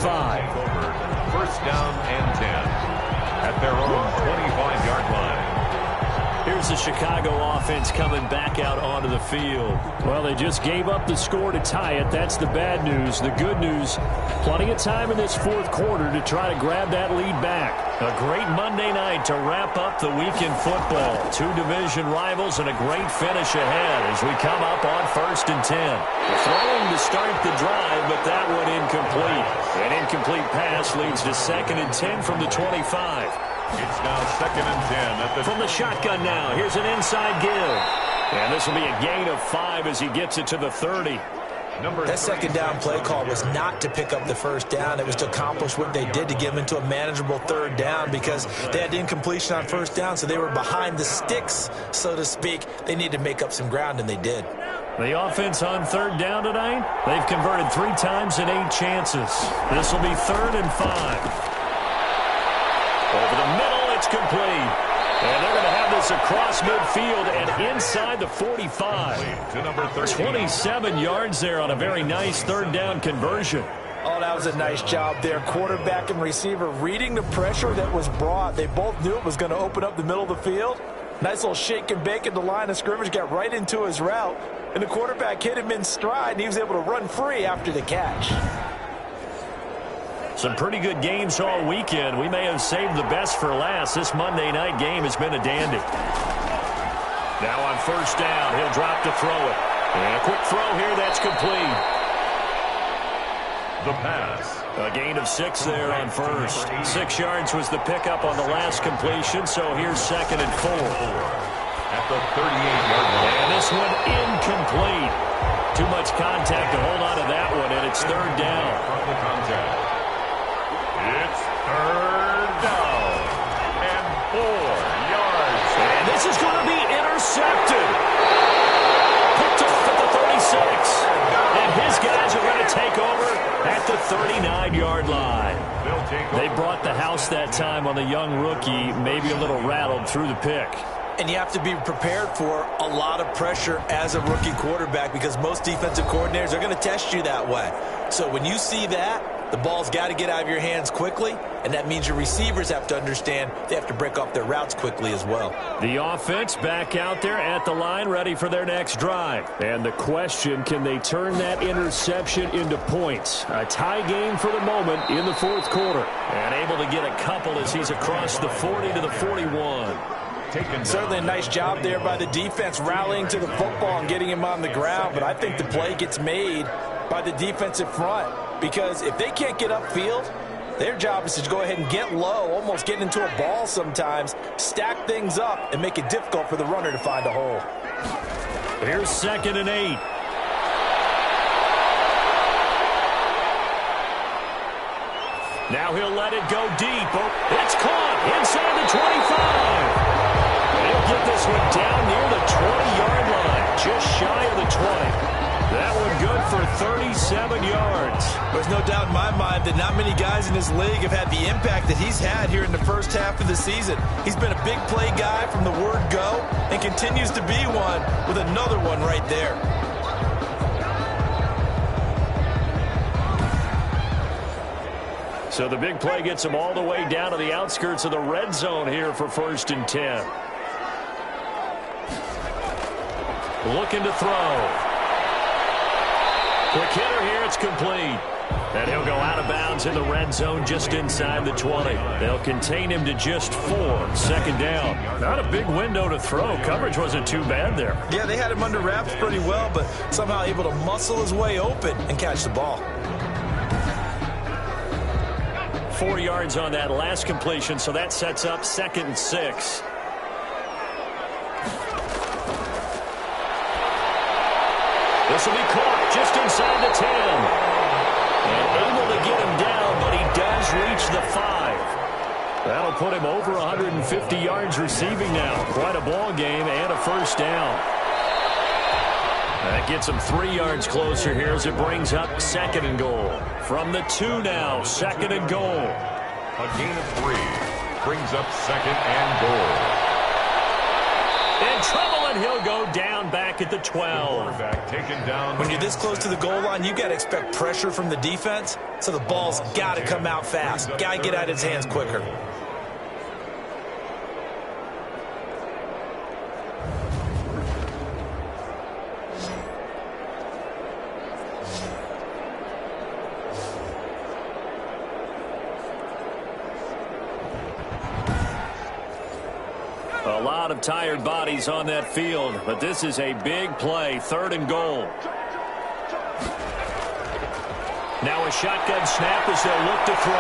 1st down and 10 at their own 25-yard line. Here's the Chicago offense coming back out onto the field? Well, they just gave up the score to tie it. That's the bad news. The good news, plenty of time in this fourth quarter to try to grab that lead back. A great Monday night to wrap up the week in football. Two division rivals and a great finish ahead as we come up on 1st and 10. Throwing to start the drive, but that one incomplete. An incomplete pass leads to 2nd and 10 from the 25. It's now 2nd and 10 From the shotgun now, here's an inside give. And this will be a gain of 5 as he gets it to the 30. That second down play call was not to pick up the first down. It was to accomplish what they did to get them into a manageable 3rd down because they had incompletion on 1st down, so they were behind the sticks, so to speak. They needed to make up some ground, and they did. The offense on 3rd down tonight, they've converted 3 times in 8 chances. This will be 3rd and 5. Over the middle, it's complete. And they're going to have this across midfield and inside the 45. To number 27 yards there on a very nice 3rd down conversion. Oh, that was a nice job there. Quarterback and receiver reading the pressure that was brought. They both knew it was going to open up the middle of the field. Nice little shake and bake at the line of scrimmage, got right into his route. And the quarterback hit him in stride, and he was able to run free after the catch. Some pretty good games all weekend. We may have saved the best for last. This Monday night game has been a dandy. Now on 1st down, he'll drop to throw it. And a quick throw here, that's complete. The pass. A gain of 6 there on 1st. 6 yards was the pickup on the last completion, so here's 2nd and 4. At the 38-yard line. And this one incomplete. Too much contact to hold on to that one, and it's 3rd down. From the contact. It's 3rd down and 4 yards. And this is going to be intercepted. Picked off at the 36. And his guys are going to take over at the 39-yard line. They brought the house that time on the young rookie, maybe a little rattled through the pick. And you have to be prepared for a lot of pressure as a rookie quarterback because most defensive coordinators are going to test you that way. So when you see that, the ball's got to get out of your hands quickly, and that means your receivers have to understand they have to break off their routes quickly as well. The offense back out there at the line, ready for their next drive. And the question, can they turn that interception into points? A tie game for the moment in the 4th quarter. And able to get a couple as he's across the 40 to the 41. Certainly a nice job there by the defense rallying to the football and getting him on the ground, but I think the play gets made by the defensive front because if they can't get upfield, their job is to go ahead and get low, almost get into a ball sometimes, stack things up, and make it difficult for the runner to find a hole. Here's 2nd and 8. Now he'll let it go deep. Oh, it's caught inside the 25. They'll get this one down near the 20-yard line, just shy of the 20. That one good for 37 yards. There's no doubt in my mind that not many guys in this league have had the impact that he's had here in the first half of the season. He's been a big play guy from the word go and continues to be one with another one right there. So the big play gets him all the way down to the outskirts of the red zone here for 1st and 10. Looking to throw. Quick hitter here, it's complete. And he'll go out of bounds in the red zone just inside the 20. They'll contain him to just 4. 2nd down. Not a big window to throw. Coverage wasn't too bad there. Yeah, they had him under wraps pretty well, but somehow able to muscle his way open and catch the ball. 4 yards on that last completion, so that sets up 2nd and 6. This will be caught just inside the 10. And able to get him down, but he does reach the 5. That'll put him over 150 yards receiving now. Quite a ball game and a 1st down. That gets him 3 yards closer here as it brings up 2nd and goal. From the 2 now, 2nd and goal. A gain of 3 brings up 2nd and goal. In trouble, and he'll go down back at the 12. Taken down. When you're this close to the goal line, you got to expect pressure from the defense, so the ball's got to come out fast. Got to get out of his hands quicker. A lot of tired bodies on that field, but this is a big play, 3rd and goal. Now a shotgun snap as they'll look to throw.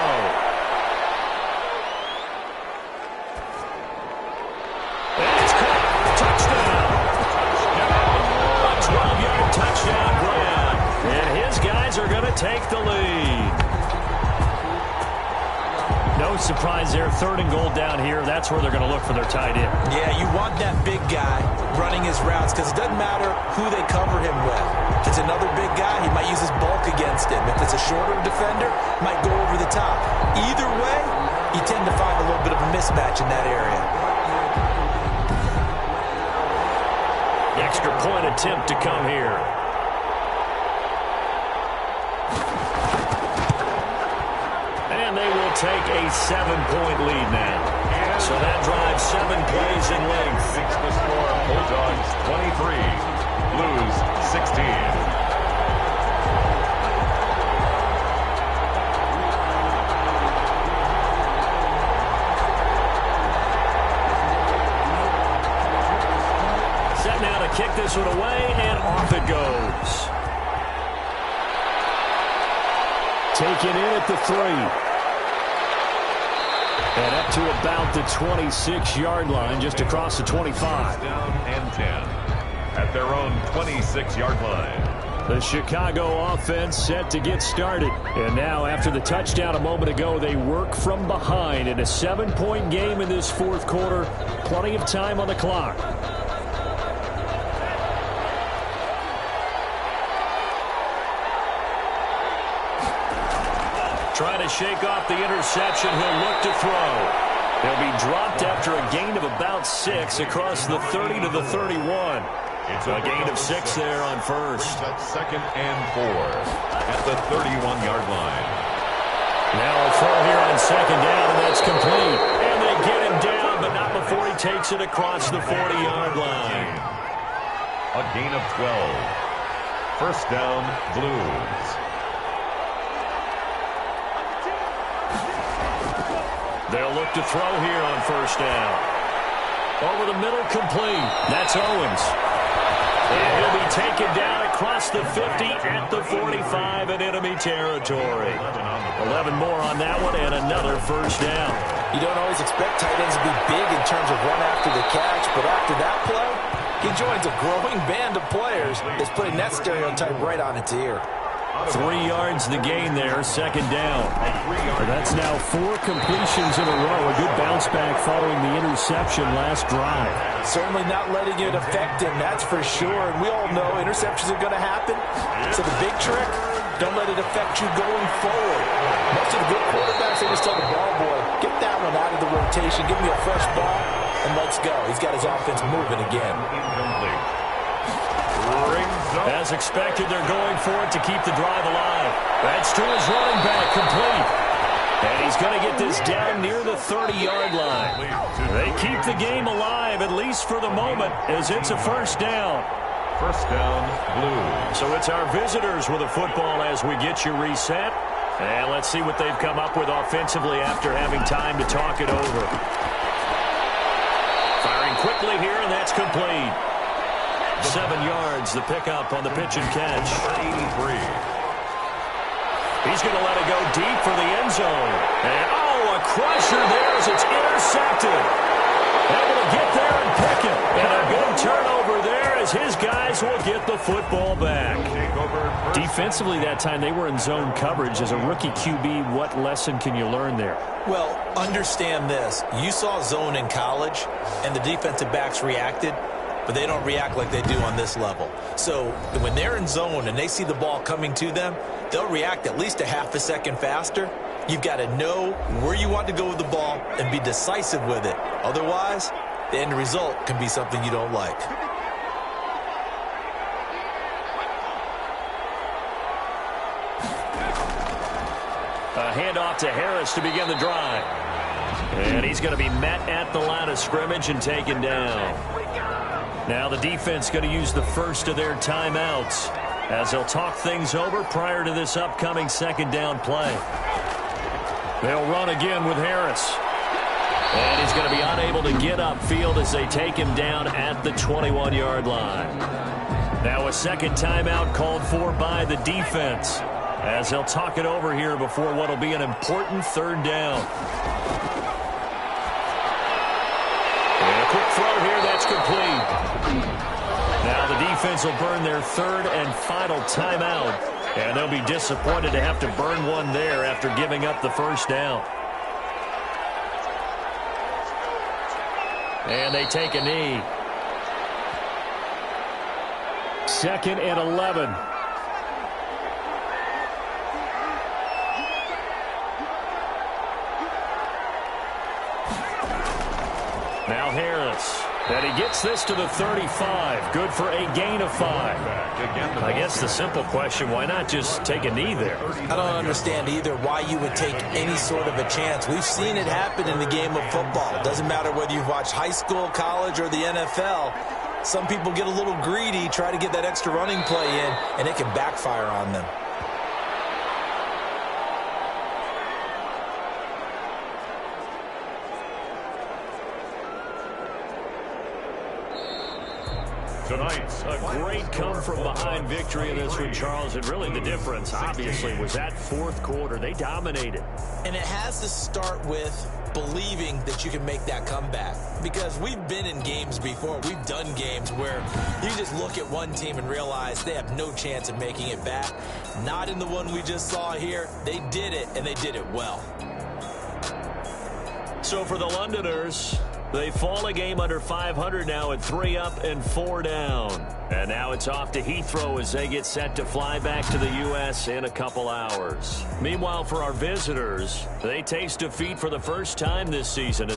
And it's caught. Touchdown. A 12-yard touchdown grab. And his guys are going to take the lead. No surprise there. 3rd and goal down here. That's where they're going to look for their tight end. Yeah, you want that big guy running his routes because it doesn't matter who they cover him with. If it's another big guy, he might use his bulk against him. If it's a shorter defender, he might go over the top. Either way, you tend to find a little bit of a mismatch in that area. Extra point attempt to come here. And they will take a 7-point lead now. So that drives 7 plays in length. 6 to score. Bulldogs 23. Blues 16. Set now to kick this one away, and off it goes. Taken in at the 3. And up to about the 26-yard line, just across the 25. Down and 10 at their own 26-yard line. The Chicago offense set to get started. And now, after the touchdown a moment ago, they work from behind in a 7-point game in this 4th quarter. Plenty of time on the clock. Trying to shake off the interception. He'll look to throw. He'll be dropped after a gain of about 6 across the 30 to the 31. It's a gain of 6 there on first. 2nd and 4 at the 31-yard line. Now a throw here on 2nd down, and that's complete. And they get him down, but not before he takes it across the 40-yard line. A gain of 12. 1st down, Blues. They'll look to throw here on 1st down. Over the middle, complete. That's Owens. And he'll be taken down across the 50 at the 45 in enemy territory. 11 more on that one, and another 1st down. You don't always expect tight ends to be big in terms of run after the catch, but after that play, he joins a growing band of players that's putting that stereotype right on its ear. 3 yards the gain there, 2nd down. That's now 4 completions in a row. A good bounce back following the interception last drive. Certainly not letting it affect him, that's for sure. And we all know interceptions are going to happen. So the big trick, don't let it affect you going forward. Most of the good quarterbacks, they just tell the ball boy, get that one out of the rotation, give me a fresh ball, and let's go. He's got his offense moving again. Incomplete. As expected, they're going for it to keep the drive alive. That's to his running back, complete. And he's going to get this down near the 30-yard line. They keep the game alive, at least for the moment, as it's a 1st down. 1st down, Blues. So it's our visitors with a football as we get you reset. And let's see what they've come up with offensively after having time to talk it over. Firing quickly here, and that's complete. 7 yards, the pickup on the pitch and catch. 83. He's going to let it go deep for the end zone. And, a crusher there as it's intercepted. Able to get there and pick it. And a big turnover there as his guys will get the football back. Defensively that time, they were in zone coverage. As a rookie QB, what lesson can you learn there? Well, understand this. You saw zone in college, and the defensive backs reacted, but they don't react like they do on this level. So when they're in zone and they see the ball coming to them, they'll react at least a half a second faster. You've got to know where you want to go with the ball and be decisive with it. Otherwise, the end result can be something you don't like. A handoff to Harris to begin the drive. And he's going to be met at the line of scrimmage and taken down. Now the defense going to use the first of their timeouts as they'll talk things over prior to this upcoming 2nd down play. They'll run again with Harris. And he's going to be unable to get upfield as they take him down at the 21-yard line. Now a second timeout called for by the defense, as they'll talk it over here before what will be an important third down. And a quick throw here, that's complete. Now the defense will burn their third and final timeout, and they'll be disappointed to have to burn one there after giving up the first down. And they take a knee. 2nd and 11. Now Harris. And he gets this to the 35. Good for a gain of 5. I guess the simple question, why not just take a knee there? I don't understand either why you would take any sort of a chance. We've seen it happen in the game of football. It doesn't matter whether you've watched high school, college, or the NFL. Some people get a little greedy, try to get that extra running play in, and it can backfire on them. Tonight's a great come-from-behind victory in this one, Charles. And really the difference, obviously, was that fourth quarter. They dominated. And it has to start with believing that you can make that comeback. Because we've been in games before. We've done games where you just look at one team and realize they have no chance of making it back. Not in the one we just saw here. They did it, and they did it well. So for the Londoners, they fall a game under 500 now at 3 up and 4 down. And now it's off to Heathrow as they get set to fly back to the U.S. in a couple hours. Meanwhile, for our visitors, they taste defeat for the first time this season.